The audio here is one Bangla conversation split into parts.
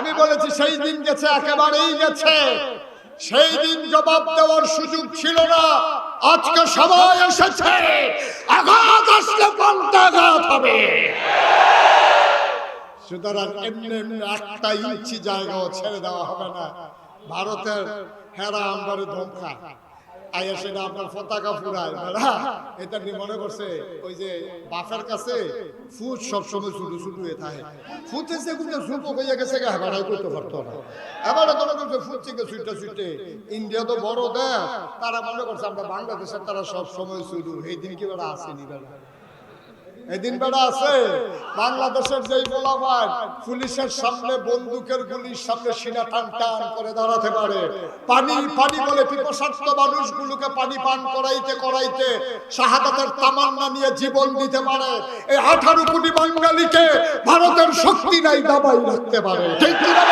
আমি বলেছি সেই দিন গেছে, একেবারেই গেছে। সেই দিন জবাব দেওয়ার সুযোগ ছিল না। আজকে সময় এসেছে, আঘাত আসলে পন্থাঘাত হবে। সুতরাং এমনি এমনি একটা ইঞ্চি জায়গাও ছেড়ে দেওয়া হবে না। ভারতের হেরা আন্ডারে ধমকা আইয়া সেটা আপনার পতাকা ফুরায় না, এটা নিয়ে মনে করছে ওই যে বাফের কাছে ফুট সবসময় ছুটু ছুটু হয়ে থাকে। ফুটেছে কিন্তু সুপ হয়ে গেছে, হেবাড়াই করতে পারতো না। এবারে মনে করছে ফুটছে ছুটতে ছুটতে। ইন্ডিয়া তো বড় দেশ, তারা মনে করছে আমরা বাংলাদেশের তারা সব সময় ছুটু। এই দিন কি বেড়া আসেনি, বেড়া এদিন বেড়া আছে। বাংলাদেশের যেই গোলাবাদ পুলিশের সামনে বন্দুকের গুলির সামনে সিনা টান টান করে দাঁড়াতে পারে, পানি পানি বলে পিপাসার্ত মানুষগুলোকে পানি পান করাইতে করাইতে শাহাদাতের তামান্না নিয়ে জীবন দিতে পারে, এই 18 কোটি বাঙালিকে ভারতের শক্তি নাই দাবাই রাখতে পারে। ঠিক কি না?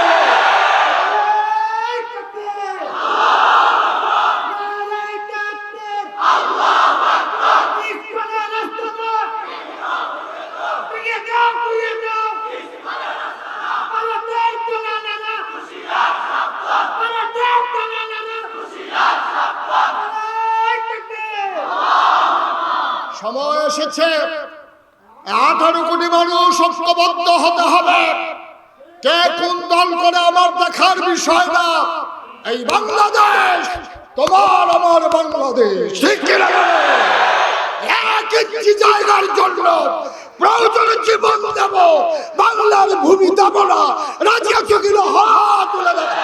সময় এসেছে 18 কোটি মানুষ ঐক্যবদ্ধ হতে হবে। কে কোন দল করে আমার দেখার বিষয় না। এই বাংলাদেশ তোমার আমার বাংলাদেশ। ঠিক কি না? এক ইঞ্চি জায়গার জন্য প্রয়োজনে জীবন দেব, বাংলার ভূমি দেব না। রাজি আছো কিনা? হাত তুলে দেখো।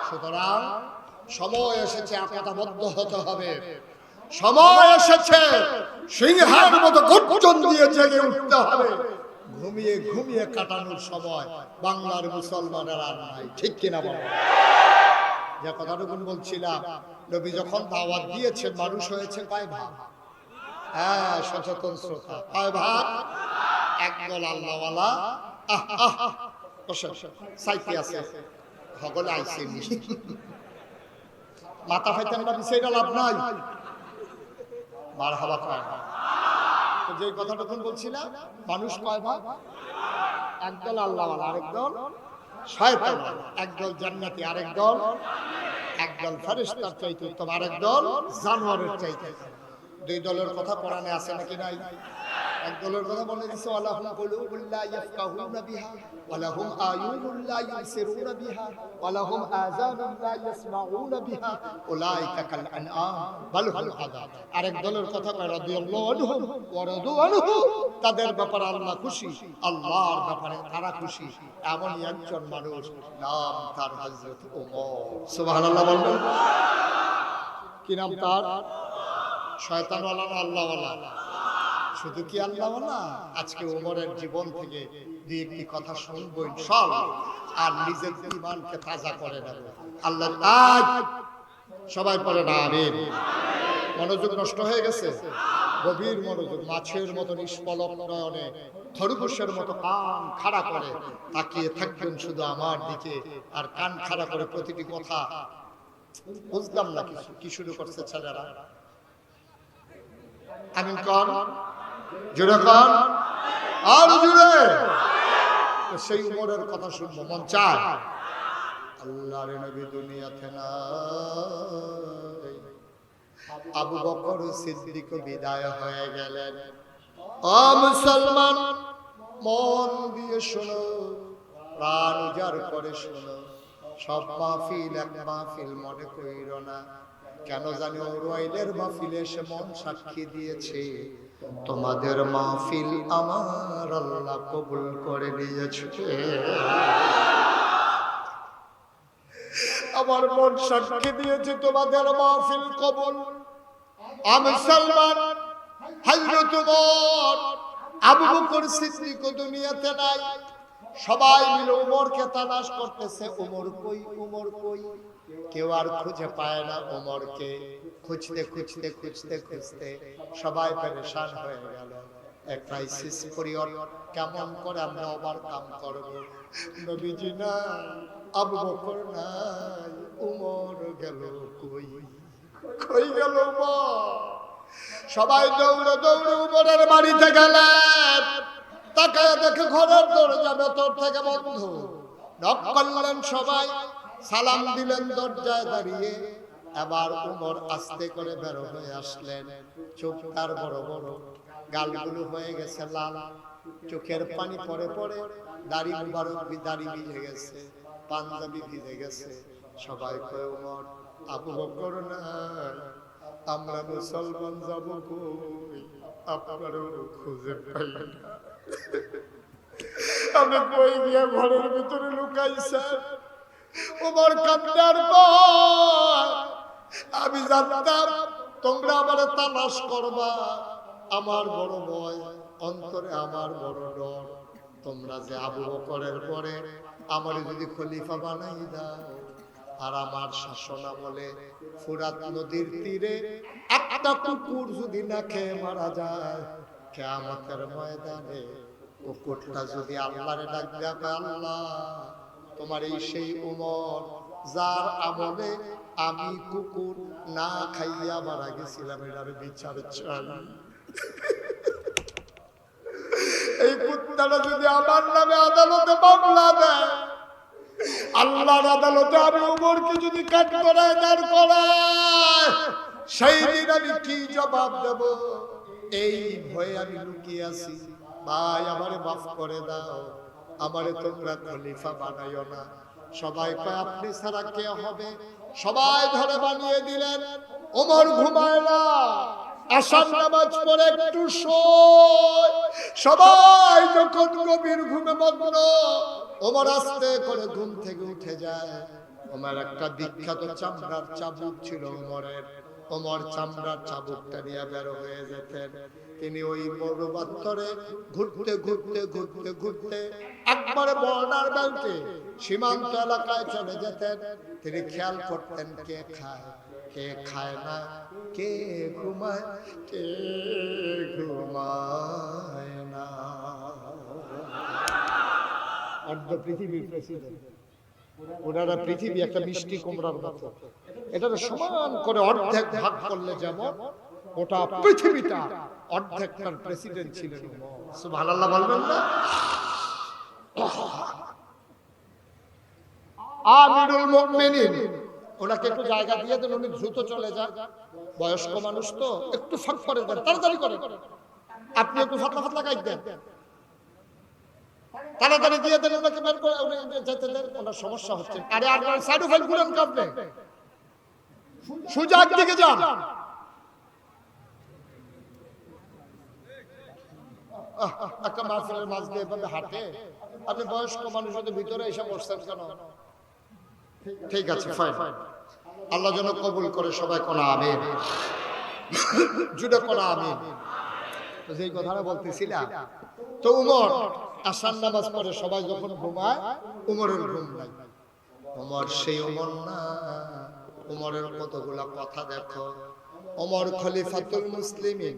সুতরাং সময় এসেছে একতাবদ্ধ হতে হবে। সময় এসেছে সিংহের মতো গর্জন দিয়ে জেগে উঠতে হবে। ঘুমিয়ে ঘুমিয়ে কাটানোর সময় বাংলার মুসলমানের আর নাই। ঠিক কিনা বলো? যে কথাটুকু বলছিলাম, নবী যখন দাওয়াত দিয়েছেন মানুষ হয়েছে কয় ভাগ? হ্যাঁ, সচেতন শ্রোতা, কয় ভাগ? একদল আল্লাহওয়ালা সাইতে আছে, সকলে আইসে মাথা ফাইতেন না, বিষয়টা লাভ নাই। মারহাবা কয় না। যে কথাটুকু বলছিলাম, মানুষ কয় ভাগ? একদল আল্লাহওয়ালা, আরেকদল শয়তান, একদল জান্নাতি, আরেকদল, একদল ফেরেশতার চাইতে উত্তম, আরেকদল জানোয়ারের চাইতে। দুই দলের কথা কোরআনে আছে নাকি নাই? এক দলের কথা বলে দিয়েছে, ওয়ালাহুম কুলুবুন লা ইয়াফকাহুনা বিহা ওয়ালাহুম আয়ুনুন লা ইউবসিরুনা বিহা ওয়ালাহুম আযানুন লা ইয়াসমাউনা বিহা উলাইকা কাল আনআম বাল হুম আযাব। আরেক দলের কথা কয় রাদিয়াল্লাহু আনহুম ওয়া রাদু আনহু, তাদের ব্যাপারে আল্লাহ খুশি, আল্লাহর ব্যাপারে তারা খুশি। এমন একজন মানুষ, নাম তার হযরত ওমর। সুবহানাল্লাহ বলবেন? কি নাম তার? শয়তানওয়ালা না আল্লাহওয়ালা? শুধু কি আল্লাহওয়ালা? আজকে ওমরের জীবন থেকে দুই একটি কথা শুনবো ইনশাআল্লাহ, আর নিজের ঈমানকে তাজা করে নেব। আল্লাহ আজ সবাই পড়ে না আমিন। মনোযোগ নষ্ট হয়ে গেছে, গভীর মনোযোগ, মাছের মতো নিষ্পলক নয়নে খরগোশের মতো কান খাড়া করে তাকিয়ে থাকবেন শুধু আমার দিকে, আর কান খাড়া করে প্রতিটি কথা বুঝলাম না কি শুরু করছে ছেলেরা। আমিন কন, জোরে কন, আর জোরে। সেই উমরের কথা শুনবো, মন চায়। আল্লাহর নবী দুনিয়াতে নাই, আবু বকর সিদ্দিক বিদায় হয়ে গেলেন। ও মুসলমান, মন দিয়ে শোনো, প্রাণ উজাড় করে শোনো। সব মাহফিল এক মাহফিল মনে কইর না। কেন জানি ওরাইলের মাহফিলে এসে মন সাক্ষী দিয়েছে, তোমাদের মাহফিল আমার আল্লাহ কবুল করে নিয়েছে। আমার মন সাক্ষী দিয়েছে তোমাদের মাহফিল কবুল। আমি সালমান, হযরত ওমর, আবু বকর সিদ্দিক দুনিয়াতে নাই। সবাই মিলে ওমরকে তালাশ করতেছে, ওমর কই, ওমর কই। কেউ আর খুঁজে পায় না ওমরকে। খুঁজতে খুঁজতে খুঁজতে খুঁজতে সবাই পেরেশান হয়ে গেল। এক ক্রাইসিস পিরিয়ড, কেমন করে আমরা ওভারকাম করব? নবীজি নাই, আবু বকর নাই, উমর গেল কই? কই গেল উমর? সবাই দৌড়ে দৌড়ে উমরের বাড়িতে গেলেন। তাকায় দেখে ঘরের দরজা ভেতর থেকে বন্ধ। নক করলেন সবাই, সালাম দিলেন দরজায় দাঁড়িয়ে। এবার উমর আস্তে করে বের হয়ে আসলেন। চোখ তার বড় বড়, গালগুলো হয়ে গেছে লাল, চোখের পানি পড়ে পড়ে, দাড়ি মুবারক দাড়ি ভিজে গেছে, পাঞ্জাবি ভিজে গেছে। সবাই কয় উমর, আবু বকর নাই, আমরা মুসলমান যাব কই? আপনারও খুঁজে পাই না। আমি কই গিয়া ঘরের ভিতরে লুকাইছেন? উমর কান্দার কয়, আমি জানতাম তোমরা আমারে তালাশ করবা। আমার বড় ভয়, অন্তরে আমার বড় ডর। তোমরা যে আবু বকরের পরে আমারে যদি খলিফা বানাই দাও, আর আমার শাসন আমলে ফুরাত নদীর তীরে একটা কুকুর যদি না খেয়ে মারা যায়, কিয়ামতের ময়দানে কুকুরটা যদি আল্লাহরে ডাক দেয়, আল্লাহ তোমার এই সেই উমর যার আমলে আমি কুকুর না খাইয়া মারা গেছিলাম, এটার বিচার চাই। এই কুত্তাটা যদি আমার নামে আদালতে মামলা দেয়, আল্লাহর আদালতে আমি উমরকে যদি কাট করায় দাঁড় করায়, সেই দিন আমি কি জবাব দেব? এই ভয়ে আমি লুকিয়ে আছি। ভাই আমারে মাফ করে দাও, আমারে তোমরা খলিফা বানাইও না। সবাই কয় আপনি ছাড়া কে হবে? সবাই ধরে বানিয়ে দিলেন। ওমর ঘুমায় না, আশার নামাজ পড়ে একটু শোয়। সবাই যখন গভীর ঘুমে মগ্ন, ওমর আস্তে করে ঘুম থেকে উঠে যায়। ওমর একটা বিখ্যাত চামড়ার চাবুক ছিল ওমরের। ওমর চামড়ার চাবুকটা নিয়ে বের হয়ে যেতেন। তিনি ওই মরুবাত্তরে ঘুরতে ঘুরতে ঘুরতে ঘুরতে একবারে বর্ডার বেল্টে সীমান্ত এলাকায় চলে যেতেন। তিনি খেয়াল করতেন কে খায় কে খায় না, কে ঘুমায় কে ঘুমায় না। অর্ধ পৃথিবীর প্রেসিডেন্ট, ওনারা পৃথিবী একটা মিষ্টি কুমড়ার মতো, এটা সমান করে অর্ধেক ভাগ করলে যেমন ওটা পৃথিবীটা অর্ধেকটার প্রেসিডেন্ট ছিলেন। সুবহানাল্লাহ বলবেন না? আমিরুল মুমিনিন, ওনাকে একটু জায়গা দিয়ে দেন, উনি দ্রুত চলে যান। বয়স্ক মানুষ তো, একটু ফাঁক করে দেন, তাড়াতাড়ি করে। আপনি একটু ফাতলা ফাতলা গাইড দেন, তাড়াতাড়ি দিয়ে দেন, ওনাকে বের করে উনি যেতে দেন, ওনার সমস্যা হচ্ছে। আরে আপনার সাইড ফাইল ঘুরেন কাঁপলে, সোজা দিকে যান। একটা মাহফিলের মাঝ দিয়ে এভাবে হাঁটে, আপনি বয়স্ক মানুষের ভিতরে এসে বসছেন কেন? ঠিক আছে, ফাইন, আল্লাহ যেন কবুল করে। সবাই কোনা আমিন, জুড়ে কোনা আমিন। যেই কথাটা বলতেছিলাম, তো উমর আসার নামাজ পড়ে সবাই যখন ঘুমায়, উমরের ঘুম নাই। উমর সেই উমর না। উমরের কতগুলা কথা দেখো। উমর খলিফাতুল মুসলিমিন,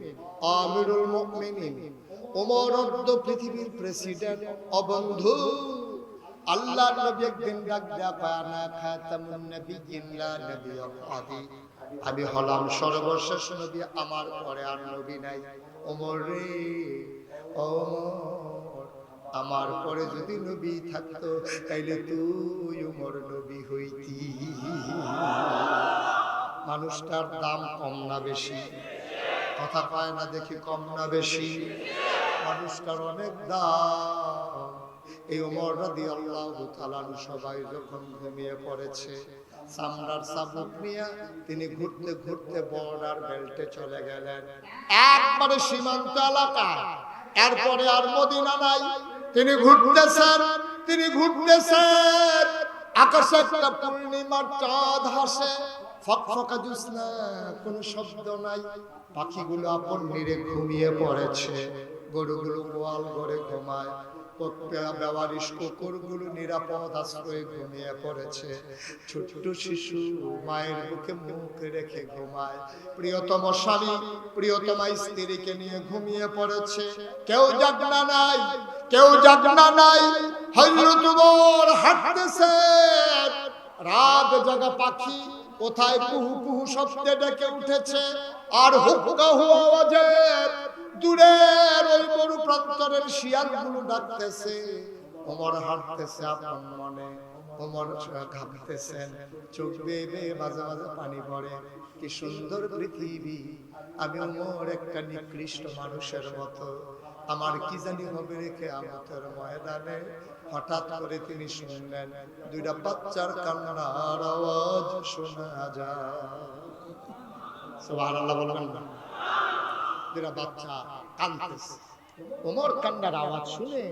আমিরুল মুমিনিন, উমর অর্ধ পৃথিবীর প্রেসিডেন্ট। অবন্ধু, আল্লাহর নবী একদিন ডাক দেয়া পানা খাতামুন নবিয়্যিন লা নবিয়্য বাদি, আমি হলাম সর্বশেষ নবী, আমার পরে আর নবী নাই। ওমর রে ওমর, আমার পরে যদি নবী থাকতো তাইলে তুই ওমর নবী হইতি। মানুষটার দাম কম না বেশি? কথা পায় না দেখি, কম না বেশি? মানুষটার অনেক দাম। এই ওমর রাদিয়াল্লাহু তাআলা সবাই যখন ঘুমিয়ে পড়েছে, চামড়ার চাবুক নিয়ে তিনি ঘুরতে ঘুরতে বর্ডার বেল্টে চলে গেলেন, একবারে সীমান্ত এলাকা। এরপরে আর মদিনা নাই। তিনি ঘুরতেছেন, তিনি ঘুরতেছেন। আকাশে একটা পূর্ণিমার চাঁদ হাসে, ফকফকা জ্যোৎস্না, কোনো শব্দ নাই। পাখিগুলো আপন নিরে ঘুমিয়ে পড়েছে, গরুগুলো গোয়াল ঘরে ঘুমায়। বেওয়ারিশ কুকুরগুলো নিরাপদ আশ্রয়ে ঘুমিয়ে পড়েছে। ছোট্ট শিশু মায়ের বুকে মুখ রেখে ঘুমায়। প্রিয়তম স্বামী প্রিয়তমা স্ত্রীকে নিয়ে ঘুমিয়ে পড়েছে। কেউ জাগনা নাই, কেউ জাগনা নাই। হযরত ওমর হাঁটতেছে, রাত জাগা পাখি কোথায় কুহু কুহু শব্দে ডেকে উঠেছে। আর হুক্কা হুয়া আওয়াজে দূরের ওই মরু প্রান্তরের শিয়ালগুলো ডাকতেছে। ওমর হাঁটতেছে আপন মনে, ওমর ঘামতেছেন, চোখ বেয়ে বেয়ে মাঝে মাঝে পানি পড়ে। কি সুন্দর পৃথিবী, আমি ওমর একটা নিকৃষ্ট মানুষের মতো, আমার কি জানি হবে রেখে আমাদের ময়দানে। হঠাৎ করে তিনি শুনলেন দুইটা বাচ্চার কান্নার আওয়াজ শোনা যায়। সুবহানাল্লাহ বলবেন না? দুইটা বাচ্চা কাঁদতেছে। ওমর কান্নার আওয়াজ শুনে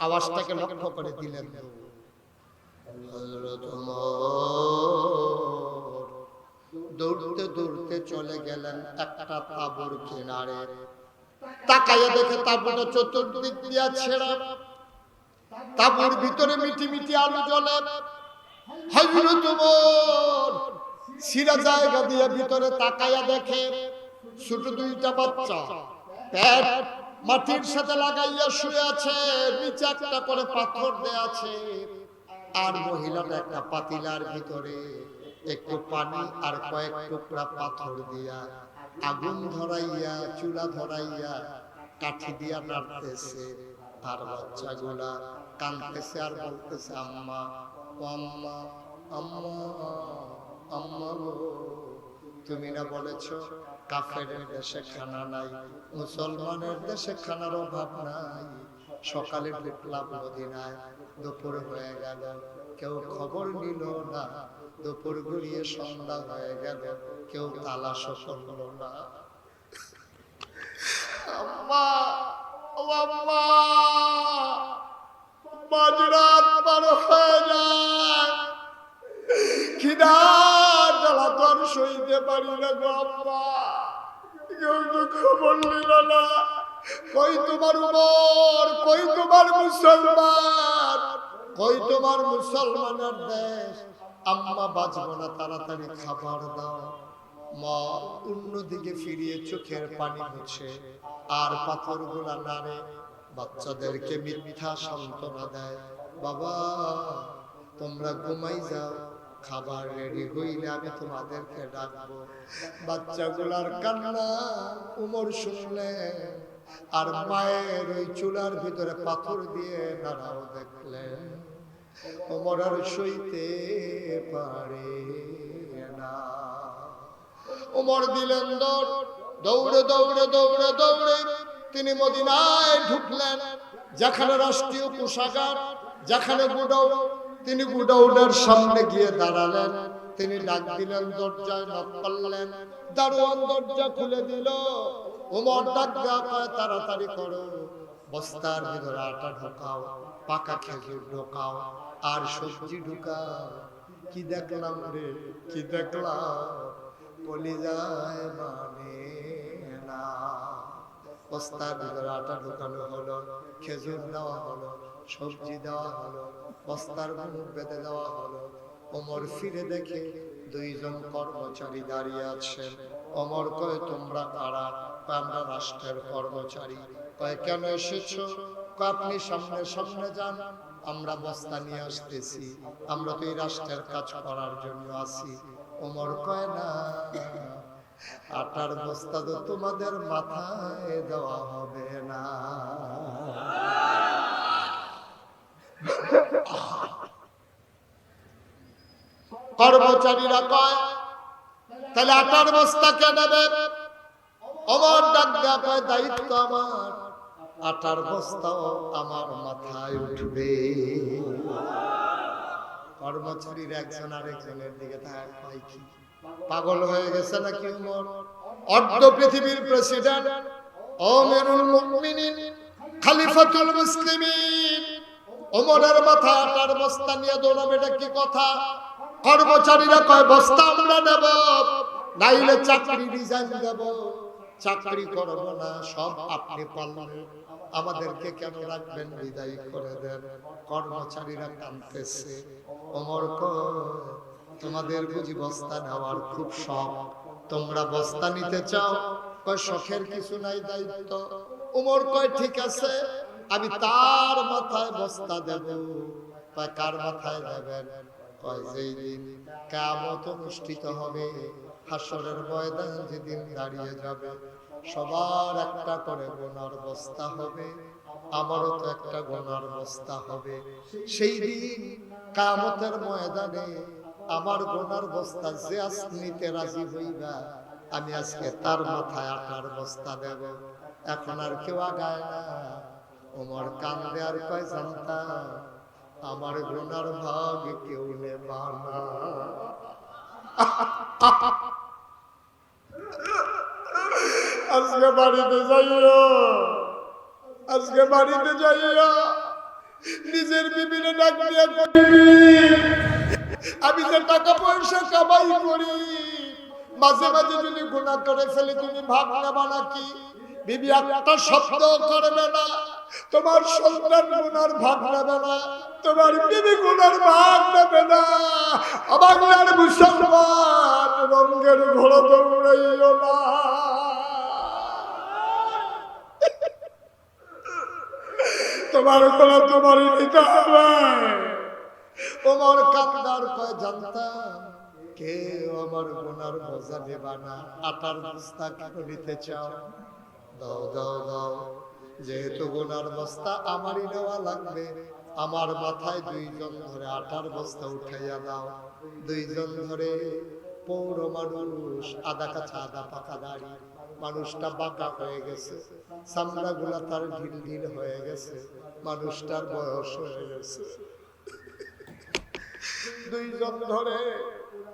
আওয়াজটাকে লক্ষ্য করে দিলেন। হযরত ওমর দৌড়তে দৌড়তে চলে গেলেন একটা তাঁবুর কিনারে। তাকাইয়া দেখে তাঁবুটা চতুর্দিক দিয়া ছেঁড়া, তাঁবুর ভিতরে মিটি মিটি আলো জ্বলে। হযরত ওমর সিরা জায়গা দিয়ে ভিতরে তাকাইয়া দেখে ছোট দুইটা বাচ্চা পেট মাটির সাথে লাগাইয়া শুয়ে আছে, নিচে একটা করে পাথর দেয়া আছে। আর মহিলাটা একটা পাতিলার ভিতরে একটু পানি আর কয়েক টুকরা পাথর দিয়া আগুন ধরাইয়া চুলা ধরাইয়া কাঠি দিয়া নাড়তেছে। আর বাচ্চাগুলা কাঁদতেছে আর বলতেছে আম্মা ও আম্মা, আম্মা, আম্মা গো, তুমি না বলেছো কাফেরের দেশে খানা নাই, মুসলমানের দেশে খানার অভাব নাই। সকালে ঢুকলাম মদিনায়, দুপুর হয়ে গেল, কেউ খবর নিল না। দুপুর গড়িয়ে সন্ধ্যা হয়ে গেল, কেউ তালাশও করল না। আম্মা ও আম্মা, মাঝরাত পার হয়ে যায়, খিদার জ্বালা তো আর সইতে পারি না গো আম্মা। কেউ তো খবর নিল না। কই তোমার উমর, কই তোমার মুসলমান, কই তোমার মুসলমানের দেশ? আম্মা বাঁচবো না, তাড়াতাড়ি খাবার দাও। মা অন্যদিকে ফিরিয়ে চোখের পানি মুছে আর পাথরগুলা নাড়ে, বাচ্চাদেরকে মিথ্যা সান্ত্বনা দেয়। বাবা তোমরা ঘুমাই যাও, খাবার রেডি হইলে আমি তোমাদেরকে ডাকবো। বাচ্চাগুলার কান্না উমর শুনলেন, আর মায়ের ওই চুলার ভিতরে পাথর দিয়ে নাড়াও দেখলেন। ওমর আর সইতে পারে না। ওমর দিলেন দৌড়, দৌড়ে দৌড়ে দৌড়ে দৌড়ে তিনি মদিনায় ঢুকলেন। যেখানে রাষ্ট্রীয় কোষাগার, যেখানে গুডাউন, তিনি গুডাউনের সামনে গিয়ে দাঁড়ালেন। তিনি ডাক দিলেন, দরজায় নক করলেন। দারোয়ান দরজা খুলে দিল। ওমর ডাক দেয়া কয়, তাড়াতাড়ি করো, বস্তার ভিতরে আটা ঢোকাও, পাকা খেজুর ঢোকাও, আর সবজি ঢুকাও। কি দেখলাম রে, কি দেখলাম, কলিজায় মানে না। বস্তার ভিতরে আটা ঢোকানো হলো, খেজুর দেওয়া হলো, সবজি দেওয়া হলো, বস্তার মুখ বেঁধে দেওয়া হলো। ওমর ফিরে দেখে দুইজন কর্মচারী দাঁড়িয়ে আছেন। ওমর কয়, তোমরা কারা? আমরা রাষ্ট্রের কর্মচারী। কয়, কেন এসেছো? আপনি সামনে সামনে যান, আমরা বস্তা নিয়ে আসতেছি, আমরা তো এই রাষ্ট্রের কাজ করার জন্য আছি। ওমর কয়, না, আটার বস্তা তো তোমাদের মাথায় দেওয়া হবে না। কর্মচারীরা কয়, তাহলে আটার বস্তা কে নেবে? ওমর ডাক দেয়া কয়, দায়িত্ব আমার, আটার বস্তাও আমার মাথায় উঠবে। কর্মচারীর একজন আরেকজনের দিকে তাকায়, কি পাগল হয়ে গেছে নাকি ওমর? অর্ধ পৃথিবীর প্রেসিডেন্ট, আমিরুল মুমিনিন, খলিফাতুল মুসলিমিন, ওমরের মাথায় আটার বস্তা নিয়ে দৌড়াবে, এটা কি কথা? কর্মচারীরা কয়, বস্তা আমরা নেব, নাইলে চাকরি রিজাইন দেব। চাকরি করব না, সব আপনি পালন, আমাদেরকে কেন রাখবেন, বিদায় করে দেন। কর্মচারীরা কাঁদতেছে। ওমর কয়, তোমাদের বুঝি বস্তা নেওয়ার খুব শখ, তোমরা বস্তা নিতে চাও? কয় শখের কিছু নাই, দায়িত্ব। ওমর কয় ঠিক আছে, আমি তার মাথায় বস্তা দেব। কয় কার মাথায় দেবেন? কয় যেই দিন কিয়ামত অনুষ্ঠিত হবে, হাসরের ময়দান যেদিন দাঁড়িয়ে যাবে, সবার একটা করে গোনার বস্তা হবে, আমারও তো একটা গোনার বস্তা হবে। সেই দিন কিয়ামতের ময়দানে আমার গোনার বস্তা যে আজ নিতে রাজি হইবা, আমি আজকে তার মাথায় আটার বস্তা দেব। এখন আর কেউ আগায় না। ওমর কান্দে আর কয়, জানতাম আমার গোনার ভাগ কেউ নেবা না। আজকে বাড়িতে যাইও, আজকে বাড়িতে যাইও, নিজের বিবিরে ডাক দিয়া আমি যে টাকা পয়সা কামাই করি, মাঝে মাঝে যদি গুনাহ করে ফেলি, তুমি ভাগ নেবা নাকি? বিবি একটা শব্দ করবে না, তোমার সন্তান গুনার ভাগ নেবে না, তোমার বিবি গুনার ভাগ নেবে না। বাংলার মুসলমান, রঙের ঘোড়া দৌড়াইও না। তোমার ঘোড়া তোমারই নিতে হবে। ওমর কান্দার কয়, জানতাম কেউ আমার গুনার বোঝা নেবা না, আটার বস্তা কেন নিতে চাও? দাও দাও দাও, যেহেতু গুনার বস্তা আমারই নেওয়া লাগবে, আমার মাথায় দুইজন ধরে আটার বস্তা উঠাইয়া দাও। দুইজন ধরে পৌর মানুষ, আদা কাঁচা আদা পাকা দাড়ি, মানুষটা বাঁকা হয়ে গেছে, চামড়া গুলা তার ঢিল ঢিল হয়ে গেছে, মানুষটার বয়স হয়ে গেছে। দুইজন ধরে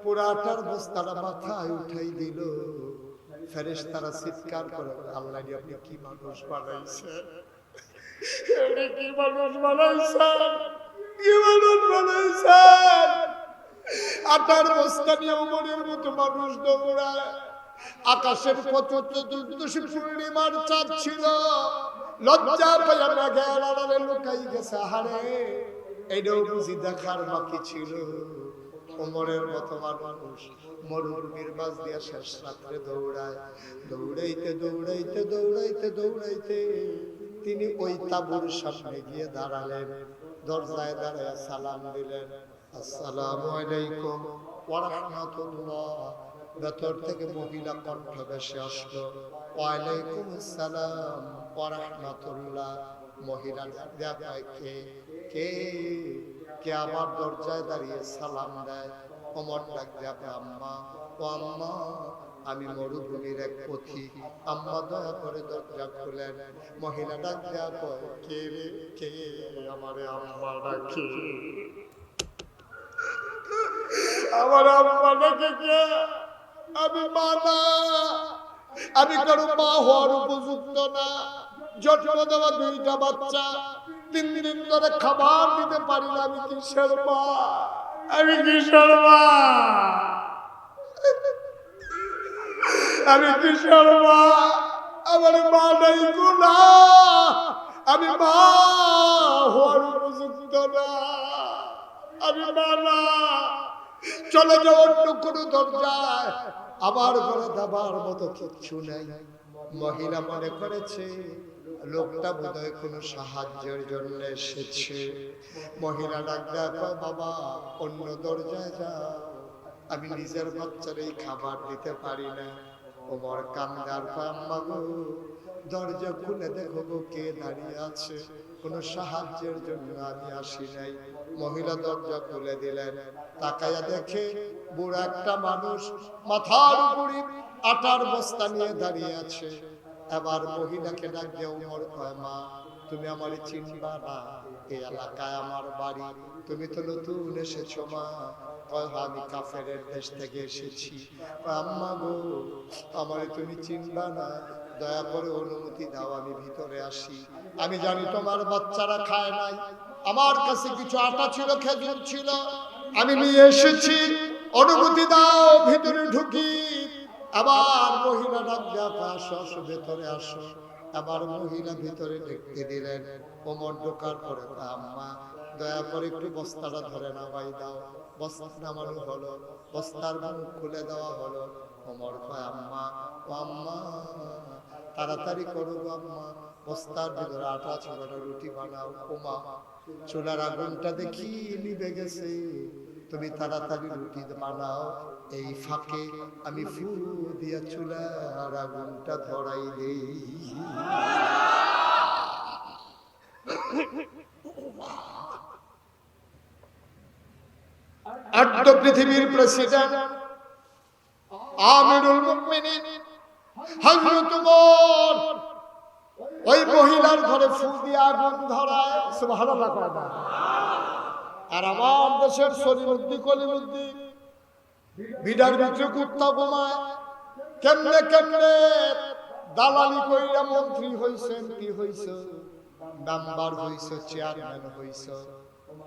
পুরা আটার বস্তাটা মাথায় উঠাই দিল। ফেরেশতারা চিৎকার করে, আল্লাহ আপনি কি মানুষ বানাইছেন, কি মানুষ বানাইছেন, কি মানুষ বানাইছেন। আটার বস্তা নিয়ে ওমরের মতো মানুষ দৌড়ায়। আকাশের চতুর্দশী পূর্ণিমার চাঁদ ছিল, লজ্জা পাইয়া মেঘের আড়ালে লুকাই গেছে। হারে, এটাও বুঝি দেখার বাকি ছিল। ওমরের মতো মানুষ মরুভূমির মাঝ দিয়া শেষ রাত্রে দৌড়ায়। দৌড়াইতে দৌড়াইতে দৌড়াইতে দৌড়াইতে তিনি ওই তাঁবুর সামনে গিয়ে দাঁড়ালেন। দরজায় দাঁড়ায় সালাম দিলেন, আসসালামু আলাইকুম ওয়া রাহমাতুল্লাহ। ভেতর থেকে মহিলা কণ্ঠ ভেসে আসলো, ওয়ালাইকুম আসসালাম ওয়া রাহমাতুল্লাহ। মহিলা দেখায়, কে কে কে আমার দরজায় দাঁড়িয়ে সালাম দেয়? ওমর ডাক দেবে, আম্মা। ও আম্মা, আমি মরুভূমির এক পথিক, আম্মা দয়া করে দরজা খুলেন। মহিলা ডাক দেয়া কয়, কে রে কে আমারে আম্মা ডাকে, আমার আম্মা ডাকে কে? আমি মা না, আমি কারো মা হওয়ার উপযুক্ত না। জন্ম দেওয়া দুইটা বাচ্চা, 3 দিন ধরে খাবার দিতে পারি না, আমি কিসের মা, আমি কিসের মা, আমি কিসের মা, আমার মা নাই গুনা, আমি মা হওয়ার উপযুক্ত না, আমি মা না। চলে যাও অন্য কোনো দরজায়, আমার ঘরে দাবার মতো কিচ্ছু নাই। মহিলা মনে করেছে লোকটা বোধহয় কোনো সাহায্যের জন্য এসেছে। মহিলা ডাক দেয়া কয়, বাবা অন্য দরজায় যাও, আমি নিজের বাচ্চার এই খাবার দিতে পারি না। ওমর কান্দার কয়, আম্মা গো, দরজা খুলে দেখো গো কে দাঁড়িয়ে আছে, কোনো সাহায্যের জন্য আমি আসি নাই। মহিলা দরজা খুলে দিলেন। তাকায়া দেখে বুড়া একটা মানুষ মাথার উপরে আটার বস্তা নিয়ে দাঁড়িয়ে আছে। এবার মহিলাকে ডাক দিয়ে ওমর কয়, মা তুমি আমারে চিনবা না, এই এলাকায় আমার বাড়ি, তুমি তো নতুন এসেছো মা। কয়, আমি কাফেরের দেশ থেকে এসেছি। আম্মা গো, আমারে তুমি চিনবা না, দয়া করে অনুমতি দাও আমি ভিতরে আসি। আমি জানি তোমার বাচ্চারা খায় নাই, আমার কাছে কিছু আটা ছিল, খেজুর ছিল, আমি নিয়ে এসেছি, অনুমতি দাও ভিতরে ঢুকি। আবার মহিলা ডাক দেয়া, আসো আসো ভেতরে আসো। আবার মহিলা ভিতরে ঢুকতে দিলেন। ওমর ঢোকার পরে আম্মা দয়া করে একটু বস্তাটা ধরে নামাই দাও। বস্তা নামানো হলো, বস্তার মুখ খুলে দেওয়া হলো। ওমর কয় আম্মা, ও আম্মা তাড়াতাড়ি করো আম্মা, বস্তার ভিতরে আটা ছোড়াটা রুটি বানাও। ওমা চুলার আগুনটা দেখি নিভে গেছে, তুমি তাড়াতাড়ি রুটি বানাও, এই ফাঁকে আমি ফু দিয়া চুলার আগুনটা ধরাই দেই। আর্ধ পৃথিবীর প্রেসিডেন্ট আমিরুল মুমিনিন হযরত ওমর ওই মহিলার ঘরে ফু দিয়ে আগুন ধরায়। সুবহানাল্লাহ কয় না? আর আমার দেশের সলিমুদ্দিন কলিমুদ্দিন বিডার ভিতরে কুত্তা ঘুমায়। কেমনে কেমনে দালালি কইরা মন্ত্রী হইছেন, কি হইছে, মেম্বার হইছে, চেয়ারম্যান হইছে,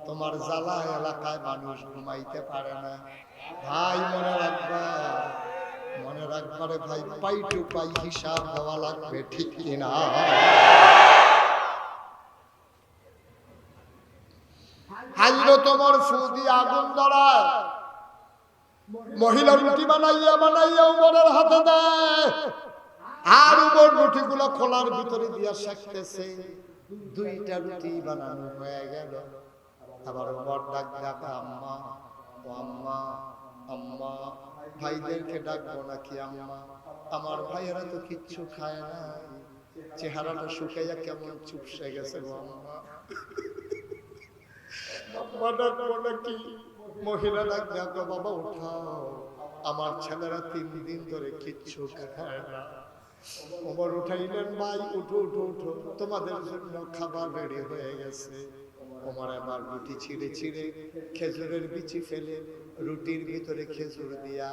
তোমার জ্বালা এলাকায় মানুষ ঘুমাইতে পারে না। ভাই মনে রাখবা, মনে রাখবারে ভাই, পাই টু পাই হিসাব দেওয়া লাগবে, ঠিক কিনা? হাইলো তোমার ফু দিয়ে আগুন ধরায়, মহিলা রুটি বানাইয়া বানাইয়া উমরের হাতে দেয়। আর উমর রুটিগুলো খোলার ভিতরে দিয়া শেখতেছে। দুইটা রুটি বানানো হয়ে গেল। আবার উমর ডাক ডাকা, আম্মা ও আম্মা, আম্মা ভাইদেরকে ডাকবো নাকি আম্মা? আমার ভাইয়েরা তো কিচ্ছু খায় না, চেহারাটা শুকাইয়া কেমন চুপসে গেছে গো আম্মা। মহিলা ডাক ডাকা, বাবা উঠাও, আমার ছেলেরা 3 দিন ধরে কিচ্ছু খায় না। ওমর উঠাইলেন, ভাই উঠো উঠো উঠো, তোমাদের জন্য খাবার রেডি হয়ে গেছে। ওমর আবার রুটি ছিঁড়ে ছিঁড়ে খেজুরের বিচি ফেলে রুটির ভিতরে খেজুর দিয়া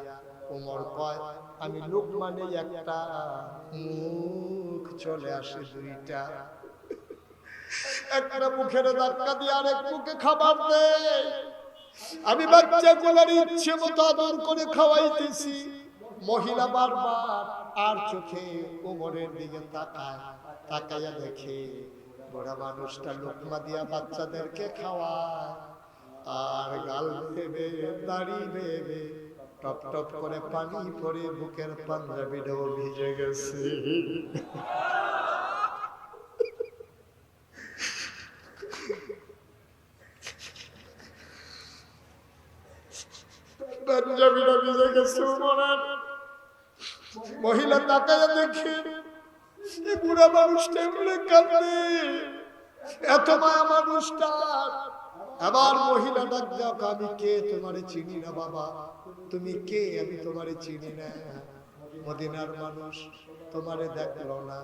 ওমর কয়, আমি লুকমানে একটা, মুখ চলে আসে দুইটা। একটা মুখের ধাক্কা দিয়ে আরেক মুখে খাবার দেয়। আমি বাচ্চাগুলোর ইচ্ছে মতো আদর করে খাওয়াইতেছি। মহিলা বারবার আর চোখে ওমরের দিকে তাকায়, তাকাইয়া দেখে বুড়া মানুষটা লোকমা দিয়া বাচ্চাদেরকে খাওয়ায়। আর গাল ভেবে, দাড়ি ভেবে টপ টপ করে পানি পড়ে বুকের পাঞ্জাবিটাও ভিজে গেছে। পাঞ্জাবিটা ভিজে গেছে ওমরের। মহিলা তাকাইয়া দেখে এই বুড়া মানুষটা এমনি কাঁদে, এত মায়া মানুষটা। আবার মহিলা ডাক দাও, আমি কে তোমারে চিনি না বাবা, তুমি কে? আমি তোমারে চিনি না, মদিনার মানুষ তোমারে দেখলো না,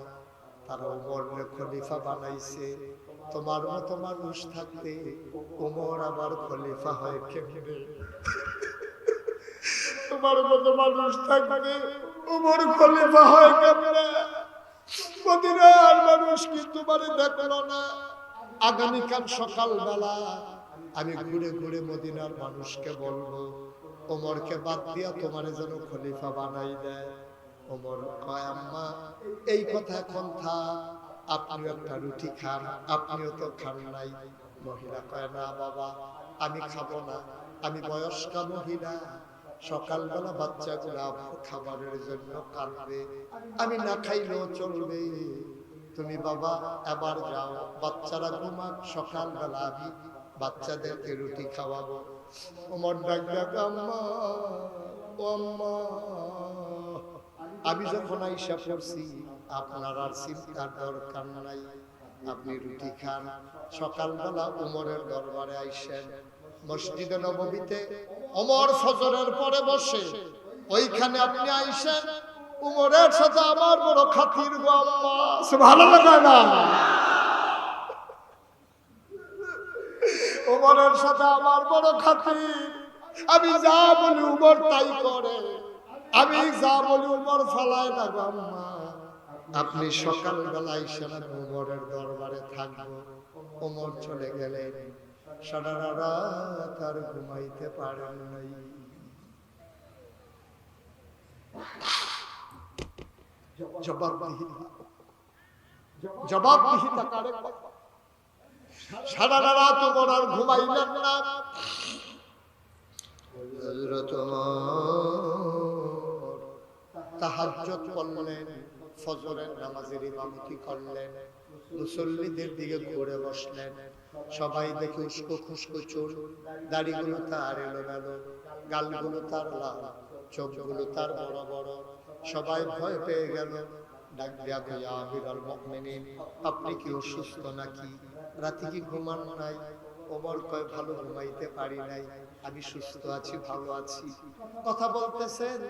তারা ওমরকে খলিফা বানাইছে। তোমার মতো মানুষ থাকতে ওমর আবার খলিফা হয় কেমনে? তোমার মতো মানুষ থাকবে ওমর খলিফা হয় কেমনে? মদিনার মানুষ কি তোমারে দেখলো না? আগামীকাল সকালবেলা আমি ঘুরে ঘুরে মদিনার মানুষকে বলবো, ওমরকে বাদ দিয়া তোমারে যেন খলিফা বানাই দেয়। ওমর কয়, আম্মা এই কথা এখন থাক, আপনি একটা রুটি খান, আপনিও তো খান নাই। মহিলা কয়, না বাবা আমি খাবো না, আমি বয়স্কা মহিলা, সকালবেলা বাচ্চাগুলা খাবারের জন্য কাঁদবে, আমি না খাইলেও চলবে। তুমি বাবা এবার যাও, বাচ্চারা ঘুমাক, সকালবেলা আমি বাচ্চাদেরকে রুটি খাওয়াবো। ওমর ডাক ডাক, আম্মা ও আম্মা, আমি যখন আইসা পড়ছি আপনার আর চিন্তার দরকার নাই, আপনি রুটি খান। সকালবেলা ওমরের দরবারে আইসেন। মসজিদে নববীতে ওমর ফজরের পরে বসে, ওইখানে আপনি আইসেন। ওমরের সাথে আমার বড় খাতির গো আম্মা, সুবহানাল্লাহ না? ওমরের সাথে আমার বড় খাতির, আমি যা বলি ওমর তাই করে, আমি যা বলি ওমর ফালায় না গো আম্মা। আপনি সকালবেলা আইসেন, ওমরের দরবারে থাকবো। ওমর চলে গেলেন, সারা রাত আর ঘুমাইতে পারেন নাই। জবাবদিহিতা, জবাবদিহিতা কারে? সারা রাত ওমর আর ঘুমাইলেন না। হযরত ওমর তাহাজ্জুদ পড়লেন, ফজরের নামাজের ইমামতি করলেন, মুসল্লিদের দিকে ঘুরে বসলেন। সবাই দেখে উস্কো খুস্কো চুল, দাড়িগুলো তার এলোমেলো, গালগুলো তার লাল, চোখগুলো তার বড় বড়। সবাই ভয় পেয়ে গেল। ডাক দিয়া ইয়া আমিরুল মুমিনিন, আপনি কি অসুস্থ নাকি? রাতে কি ঘুমান নাই? ওমর কয়, ভালো ঘুমাইতে পারি নাই, আমি সুস্থ আছি, ভালো আছি। কথা বলতেছেন,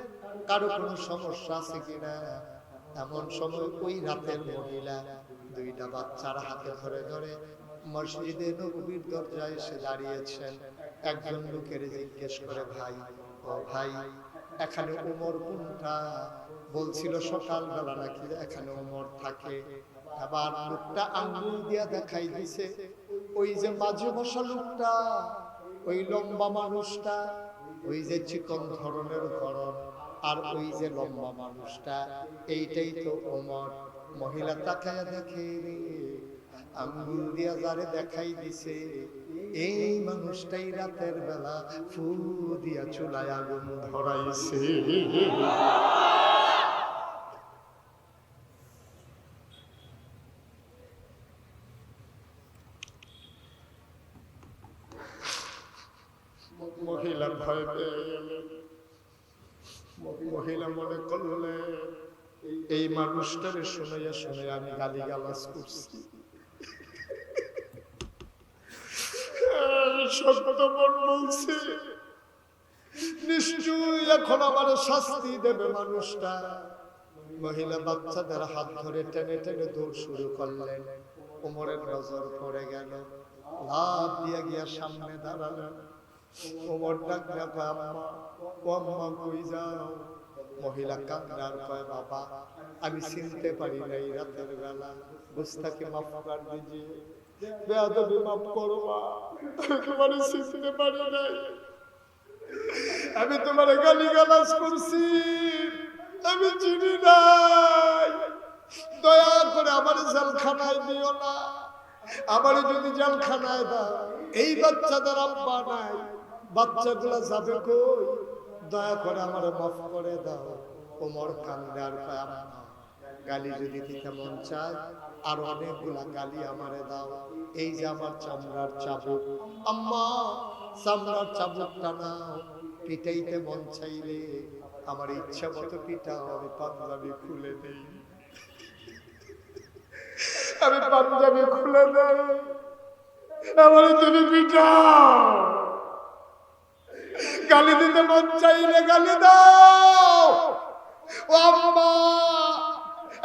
কারো কোনো সমস্যা আছে কিনা? এমন সময় ওই রাতের মহিলা দুইটা বাচ্চার হাতে ধরে ধরে মসজিদে নববীর দরজায় এসে দাঁড়িয়েছেন। একজন লোকের জিজ্ঞেস করে, ভাই, ও ভাই, এখানে ওমর কোনটা? বলছিল সকালবেলা নাকি এখানে ওমর থাকে। আবার লোকটা আঙ্গুল দিয়া দেখাই দিছে, ওই যে মাঝে বসা লোকটা, ওই লম্বা মানুষটা, ওই যে চিকন ধরনের গরম, আর ওই যে লম্বা মানুষটা, এইটাই তো ওমর। মহিলা তাকায়া দেখে, রে আঙ্গুল দিয়া যারে দেখাই দিছে, এই মানুষটাই রাতের বেলা ফু দিয়া চুলায় আগুন ধরাইছে। মহিলা ভয় পেয়ে গেলেন। মহিলা মনে করলেন, এই মানুষটারে শুনাইয়া শুনাইয়া আমি গালিগালাজ করছি, সত্য মন বলছে, নিশ্চয়ই এখন আমার শাস্তি দেবে মানুষটা। মহিলা বাচ্চাদের হাত ধরে টেনে টেনে দৌড় শুরু করলেন। ওমরের নজর পড়ে গেল, লাফ দিয়ে গিয়া সামনে দাঁড়ালেন। ওমর ডাক দেয়া, আম্মা, ও আম্মা কই যাও? মহিলা কান্নার কয়, বাবা, আমি চিনতে পারি নাই রাতের বেলা, গুস্তাকে মাফ কর দিজিয়ে, বেয়াদবি মাফ করো মা, তোমারে চিনতে পারি নাই, আমি তোমারে গালিগালাজ করছি, আমি চিনি নাই, দয়া করে আমার জেলখানায় দিও না, আমার যদি জেলখানায় দাও, এই বাচ্চাদের আব্বা নাই, বাচ্চাগুলা যাবে কই? দয়া করে আমার মাফ করে দাও। ওমর কান্দে আর কয়, আম্মা, গালি যদি দিতে মন চায় আর অনেকগুলা গালি আমারে দাও, এই যে আমার চামড়ার চাবুক, আম্মা চামড়ার চাবুকটা নাও, পিটাইতে মন চাইলে আমার ইচ্ছা মতো পিটাও, আমি পাঞ্জাবি খুলে দেই, আমি পাঞ্জাবি খুলে দেই, আমার তুমি পিটাও, গালি দিতে মন চাইলে গালি দাও। ও আম্মা,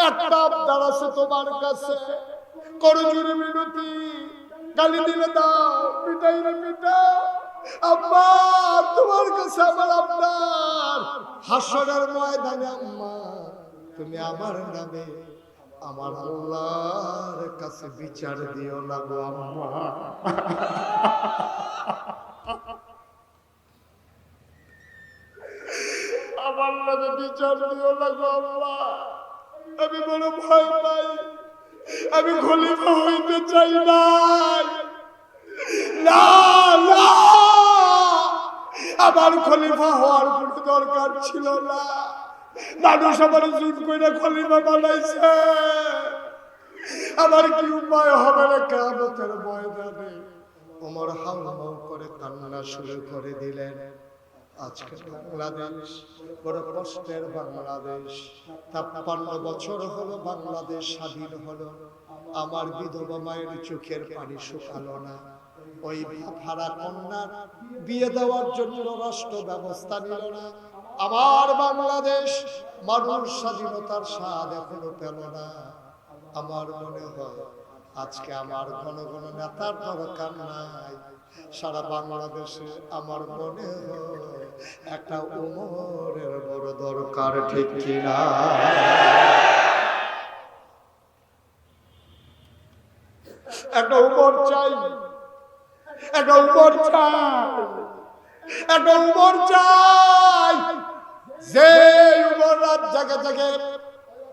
একটা আবদার আছে তোমার কাছে, করো জোরে মিনতি, গালি দিলে দাও, পিটাইলে পিটাও। আম্মা, তোমার কাছে আমার আবদার, হাসরের ময়দানে আম্মা তুমি আমার নামে আমার আল্লাহর কাছে বিচার দিও না গো আম্মা। আমার নামে বিচার দিও না গো আম্মা, আমি বড় ভয় পাই, আমি খলিফা হইতে চাই নাই, না না, আমার খলিফা হওয়ার কোনো দরকার ছিল না, মানুষ আমার জোর করে খলিফা বানাইছে, আমার কি উপায় হবে না কিয়ামতের ময়দানে? ওমর হাউমাউ করে কান্না শুরু করে দিলেন। আজকে বাংলাদেশ বড় কষ্টের বাংলাদেশ, ৫৩ বছর হলো বাংলাদেশ স্বাধীন হলো, আমার বিধবা মায়ের চোখের পানি শুকালো না, ওই ভাড়া কন্যার বিয়ে দেওয়ার জন্য রাষ্ট্র ব্যবস্থা নিল না, আমার বাংলাদেশ মানুষ স্বাধীনতার স্বাদ এখনো পেল না। আমার মনে হয় আজকে আমার ঘন ঘন নেতার দরকার নাই, সারা বাংলাদেশে আমার মনে হয় একটা ওমরের বড় দরকার, ঠিক কিনা? একটা ওমর চাই, একটা ওমর চাই, একটা ওমর চাই, যে ওমর রাত জাগে জাগে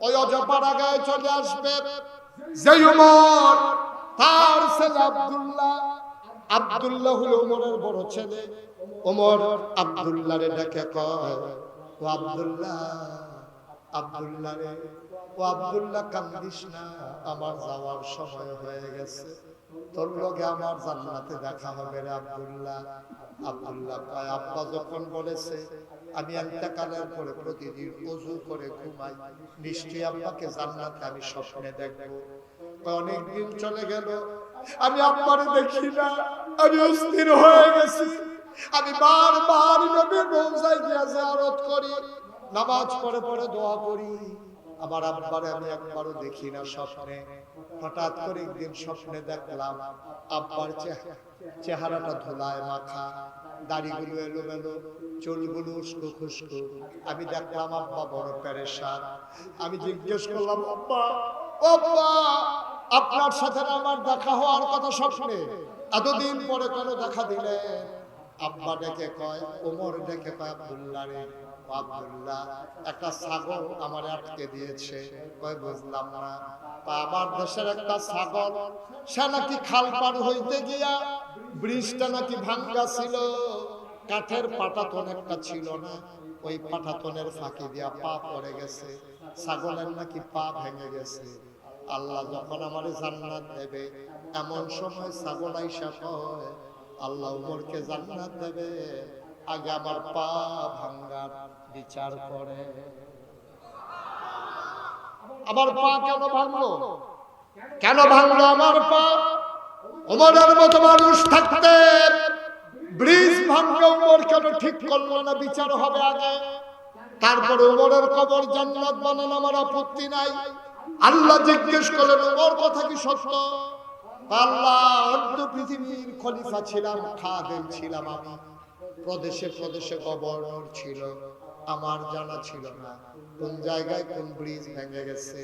ওই অজপাড়াগায় চলে আসবে। যে উমর, তার ছেলে আব্দুল্লাহ, আব্দুল্লাহ হলো উমরের বড় ছেলে। উমর আব্দুল্লাহরে ডেকে কয়, ও আব্দুল্লাহ, আব্দুল্লাহ রে, ও আব্দুল্লাহ কান্দিস না, আমার যাওয়ার সময় হয়ে গেছে, তোর লগে আমার জান্নাতে দেখা হবে রে আব্দুল্লাহ। আব্দুল্লাহ কয়, আব্বা যখন বলেছে আমি ইন্তেকালের পরে প্রতিদিন ওযু করে ঘুমাই, নিশ্চয়ই আব্বাকে জান্নাতে আমি স্বপ্নে দেখবো। অনেক দিন চলে গেল, আমি আব্বারে দেখি না, আমি অস্থির হয়ে গেছি। আমি বারবার নবীর রওজায় গিয়ে জিয়ারত করি, নামাজ পড়ে পড়ে দোয়া করি, আমার আব্বারে আমি একবারও দেখি না স্বপ্নে। হঠাৎ করে একদিন স্বপ্নে দেখলাম আব্বার চেহারাটা ধুলায় মাখা, দাড়িগুলো এলোমেলো, চুলগুলো উস্কো খুস্কো। আমি দেখলাম আব্বা বড় পেরেশান। আমি জিজ্ঞেস করলাম, আব্বা, ও আব্বা, আপনার সাথে আমার দেখা হওয়ার কথা স্বপ্নে, এতদিন পরে কেন দেখা দিলেন? আব্বা ডেকে কয়, ওমর ডেকে কয়, আব্দুল্লাহ রে, আব্দুল্লাহ, একটা ছাগল আমার আটকে দিয়েছে। কয় বুঝলাম না। আমার দেশের একটা ছাগল, সে নাকি খাল পার হইতে গিয়া, ব্রিজটা নাকি ভাঙ্গা ছিল, কাঠের পাটাতন একটা ছিল না, ওই পাটাতনের ফাঁকি দিয়া পা পড়ে গেছে, ছাগলের নাকি পা ভেঙে গেছে। আল্লাহ যখন আমার জান্নাত দেবে, এমন সময় ছাগল আইসা কয়, আল্লাহ উমরকে জান্নাত দেবে, আগে আমার পা ভাঙ্গার বিচার করে। আমার পা কেন ভাঙলো? কেন ভাঙলো আমার পা? ওমরের মতো মানুষ থাকতে ব্রিজ ভাঙলো, উমর কেন ঠিক করলো না? বিচার হবে আগে, তারপরে উমরের কবর জান্নাত বানানো আমার আপত্তি নাই। আল্লাহ জিজ্ঞেস করলেন, উমর কথা কি সত্য? আল্লাহ, অর্ধ পৃথিবীর খলিফা ছিলাম, খাদেম ছিলাম আমি, প্রদেশে প্রদেশে গভর্নর ছিল, আমার জানা ছিল না কোন জায়গায় কোন ব্রিজ ভেঙে গেছে।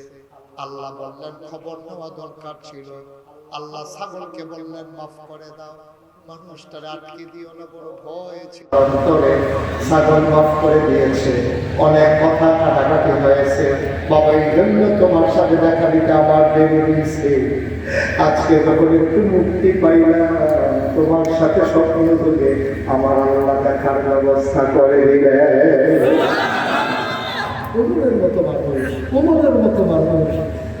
আল্লাহ বললেন খবর নেওয়া দরকার ছিল। আল্লাহ ছাগলকে বললেন মাফ করে দাও, মানুষটারে আটকে দিও না, বড় ভয় ছিল অন্তরে। ছাগল মাফ করে দিয়েছে। অনেক কথা কাটাকাটি হয়েছে, বাবা এই জন্য তোমার সাথে দেখা দিতে আমার দেরি হয়েছে। আজকে যখন একটু মুক্তি পাইলাম, তোমার সাথে স্বপ্ন যুগে আমার আল্লাহ দেখার ব্যবস্থা করে দিলেন। ওমরের মতো মানুষ, ওমরের মতো মানুষ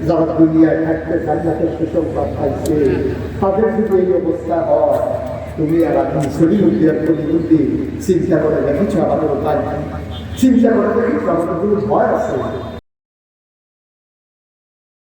যারা দুনিয়ায় থাকতে জান্নাতের সুসংবাদ পাইছে, তাদের যদি এই অবস্থা হয়, তুমি আর আপনি শরীরুদ্দি আর কলিউদ্দি চিন্তা করে দেখেছো আমাদের উপায়, চিন্তা করে দেখেছো আমাদের কোনো ভয় আছে?